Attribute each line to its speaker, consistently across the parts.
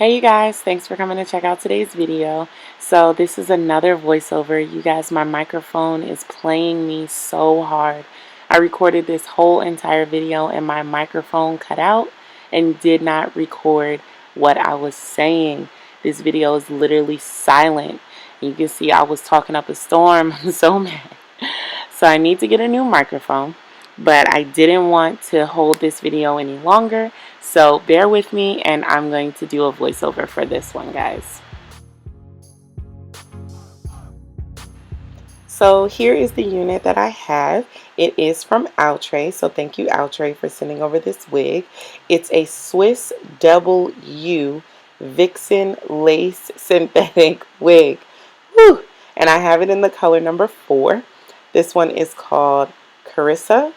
Speaker 1: Hey you guys, thanks for coming to check out today's video. So this is another voiceover. You guys, my microphone is playing me so hard. I recorded this whole entire video and my microphone cut out and did not record what I was saying. This video is literally silent. You can see I was talking up a storm. I'm so mad. So I need to get a new microphone, but I didn't want to hold this video any longer. So bear with me and I'm going to do a voiceover for this one, guys. So here is the unit that I have. It is from Outre, so thank you Outre for sending over this wig. It's a Swiss double U Vixen lace synthetic wig. Whew. And I have it in the color number 4. This one is called Kristia,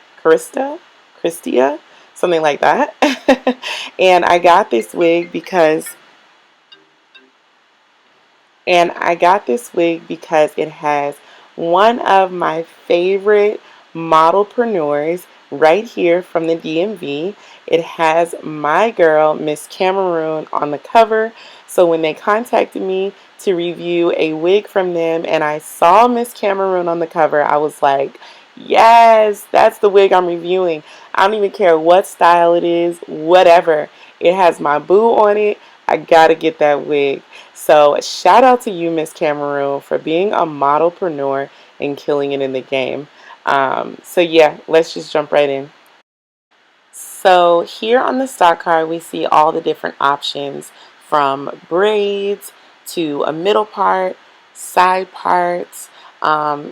Speaker 1: something like that. And I got this wig because it has one of my favorite modelpreneurs right here from the DMV. It has my girl, MissCarmeroon, on the cover. So when they contacted me to review a wig from them and I saw MissCarmeroon on the cover, I was like, yes, that's the wig I'm reviewing. I don't even care what style it is, whatever. It has my boo on it. I gotta get that wig. So shout out to you, MissCarmeroon, for being a modelpreneur and killing it in the game. So yeah, let's just jump right in. So here on the stock card, we see all the different options from braids to a middle part, side parts,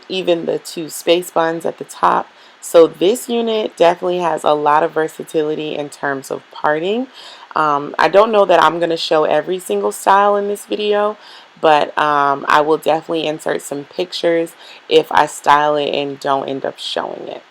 Speaker 1: even the 2 space buns at the top. So this unit definitely has a lot of versatility in terms of parting. I don't know that I'm going to show every single style in this video, but I will definitely insert some pictures if I style it and don't end up showing it.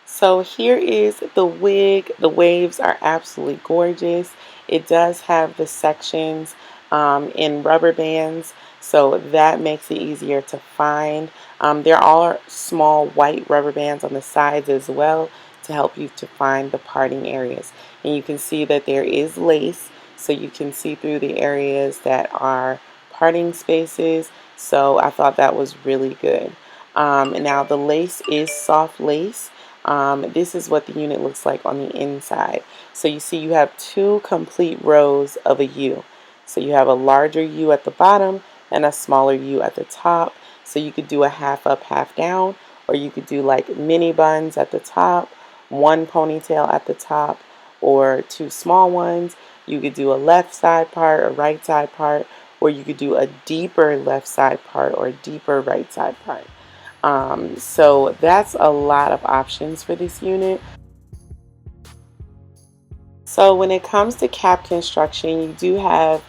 Speaker 1: So here is the wig. The waves are absolutely gorgeous. It does have the sections in rubber bands, so that makes it easier to find. There are small white rubber bands on the sides as well to help you to find the parting areas. And you can see that there is lace, so you can see through the areas that are parting spaces. So I thought that was really good. And now the lace is soft lace. This is what the unit looks like on the inside. So you see you have 2 complete rows of a U. So you have a larger U at the bottom and a smaller U at the top. So you could do a half up, half down, or you could do like mini buns at the top, 1 ponytail at the top, or 2 small ones. You could do a left side part, a right side part, or you could do a deeper left side part or a deeper right side part. So that's a lot of options for this unit. So when it comes to cap construction, you do have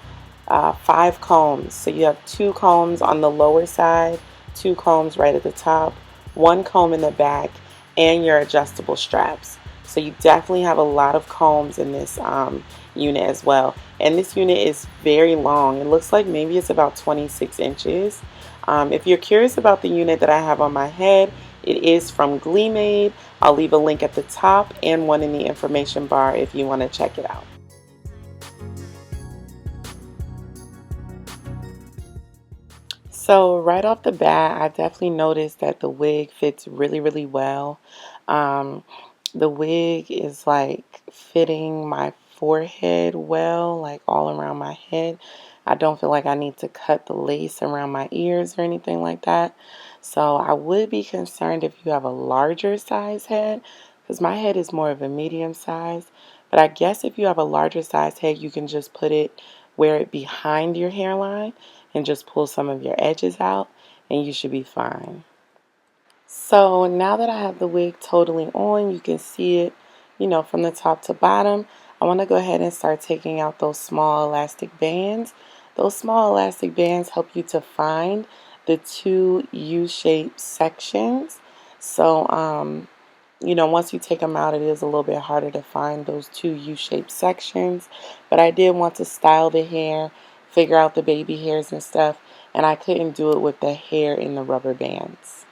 Speaker 1: 5 combs. So you have 2 combs on the lower side, 2 combs right at the top, 1 comb in the back, and your adjustable straps. So you definitely have a lot of combs in this unit as well. And this unit is very long. It looks like maybe it's about 26 inches. If you're curious about the unit that I have on my head, it is from Glee Made. I'll leave a link at the top and one in the information bar if you want to check it out. So right off the bat, I definitely noticed that the wig fits really, really well. The wig is like fitting my forehead well, like all around my head. I don't feel like I need to cut the lace around my ears or anything like that. So I would be concerned if you have a larger size head, because my head is more of a medium size. But I guess if you have a larger size head, you can just put it wear it behind your hairline and just pull some of your edges out and you should be fine. So now that I have the wig totally on, you can see it, from the top to bottom. I want to go ahead and start taking out those small elastic bands. Those small elastic bands help you to find the 2 U-shaped sections. So, once you take them out, it is a little bit harder to find those 2 U-shaped sections. But I did want to style the hair, figure out the baby hairs and stuff, and I couldn't do it with the hair in the rubber bands.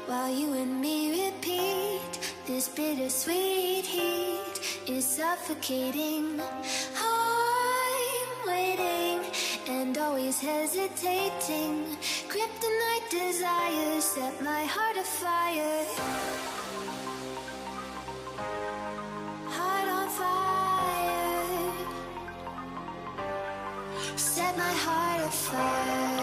Speaker 1: While you and me repeat this
Speaker 2: This bittersweet heat is suffocating. I'm waiting and always hesitating. Kryptonite desires set my heart afire. Heart on fire. Set my heart afire.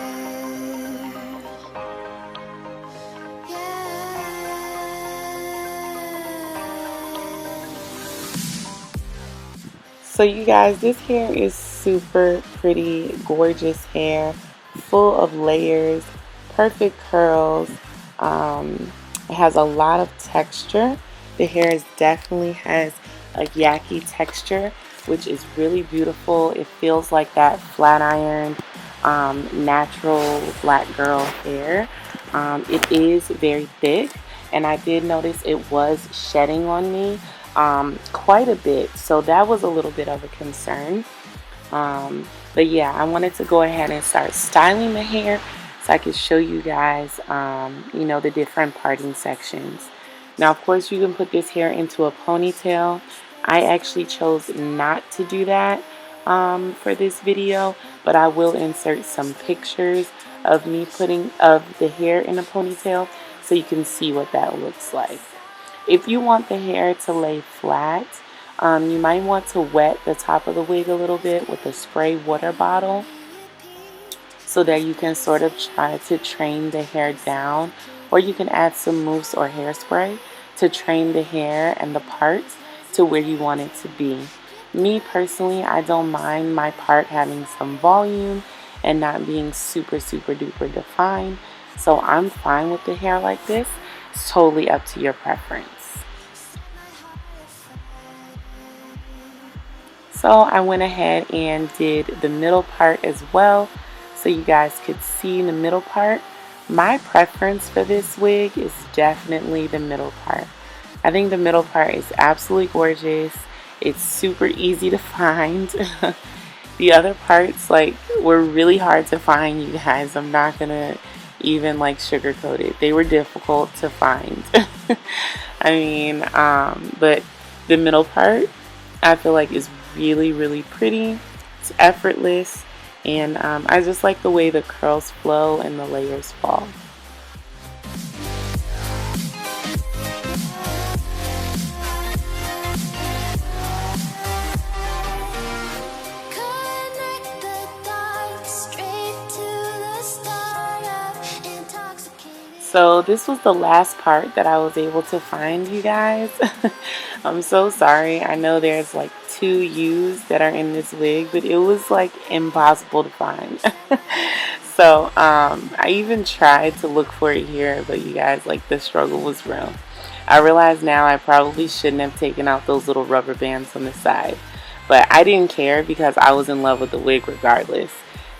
Speaker 1: So you guys, this hair is super pretty, gorgeous hair, full of layers, perfect curls. It has a lot of texture. The hair definitely has a yucky texture, which is really beautiful. It feels like that flat ironed, natural black girl hair. It is very thick, and I did notice it was shedding on me quite a bit, so that was a little bit of a concern. But yeah, I wanted to go ahead and start styling the hair so I could show you guys, you know, the different parting sections. Now, of course, you can put this hair into a ponytail. I actually chose not to do that for this video, but I will insert some pictures of me putting the hair in a ponytail so you can see what that looks like. If you want the hair to lay flat, you might want to wet the top of the wig a little bit with a spray water bottle so that you can sort of try to train the hair down, or you can add some mousse or hairspray to train the hair and the parts to where you want it to be. Me personally, I don't mind my part having some volume and not being super duper defined, so I'm fine with the hair like this. It's totally up to your preference. So I went ahead and did the middle part as well, so you guys could see the middle part. My preference for this wig is definitely the middle part. I think the middle part is absolutely gorgeous. It's super easy to find. The other parts were really hard to find, you guys. I'm not gonna even sugarcoat it. They were difficult to find. I mean, but the middle part I feel like is really pretty. It's effortless, and I just like the way the curls flow and the layers fall. So this was the last part that I was able to find, you guys. I'm so sorry. I know there's 2 U's that are in this wig, but it was impossible to find. So I even tried to look for it here, but you guys, the struggle was real. I realize now I probably shouldn't have taken out those little rubber bands on the side, but I didn't care because I was in love with the wig regardless.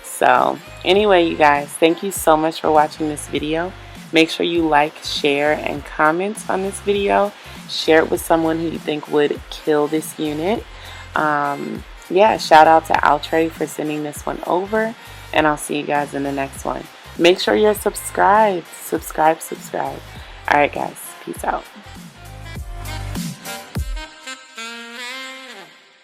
Speaker 1: So anyway, you guys, thank you so much for watching this video. Make sure you like, share, and comment on this video. Share it with someone who you think would kill this unit. Yeah, shout out to Outre for sending this one over, and I'll see you guys in the next one. Make sure you're subscribed. Subscribe. Alright guys, peace out.